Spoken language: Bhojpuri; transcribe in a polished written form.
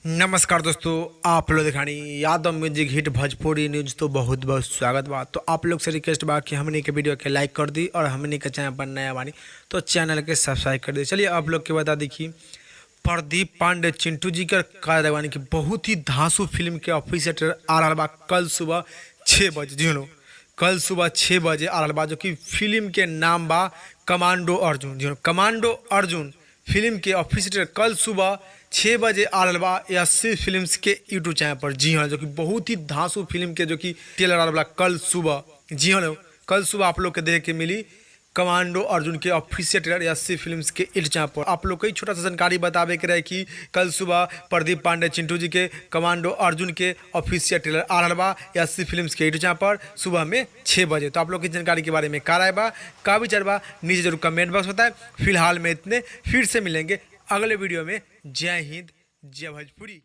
नमस्कार दोस्तों, आप लोग दिखानी Yadav music hit Bhojpuri news तो बहुत बहुत स्वागत बा। तो आप लोग से रिक्वेस्ट बा कि हमने के वीडियो के लाइक कर दी और हमने के चैनल पर नया बानी तो चैनल के सब्सक्राइब कर दी। चलिए आप लोग के बता दी कि प्रदीप पांडे चिंटू जी का कार्यवाही की बहुत ही धांसू फिल्म के ऑफिशियल ट्रेलर आ रहा बा कल सुबह 6 बजे। जी लो, कल सुबह 6 बजे आ रहा बा, जो कि फिल्म के नाम बा कमांडो अर्जुन। जी लो, कमांडो अर्जुन फिल्म के ऑफिशियल कल सुबह 6 बजे आ रहा बा यस्सी फिल्म्स के यूट्यूब चैनल पर। जी हाँ, जो कि बहुत ही धांसू फिल्म के जो कि ट्रेलर आ रहा कल सुबह। जी हाँ, कल सुबह आप लोग के देख के मिली कमांडो अर्जुन के ऑफिशियल ट्रेलर यस्सी फिल्म्स के यूट्यूब चैनल पर। आप लोग को छोटा सा जानकारी बतावे के रहे कि कल सुबह प्रदीप पांडे चिंटू जी के कमांडो अर्जुन के ऑफिशियल ट्रेलर आ रहा बा यस्सी फिल्म्स के यूट्यूब चैनल पर सुबह में 6 बजे। तो आप लोग की जानकारी के बारे में का राय बा, का विचार बा, नीचे जरूर कमेंट बॉक्स बताएं। फिलहाल में इतने, फिर से मिलेंगे अगले वीडियो में। जय हिंद, जय भोजपुरी।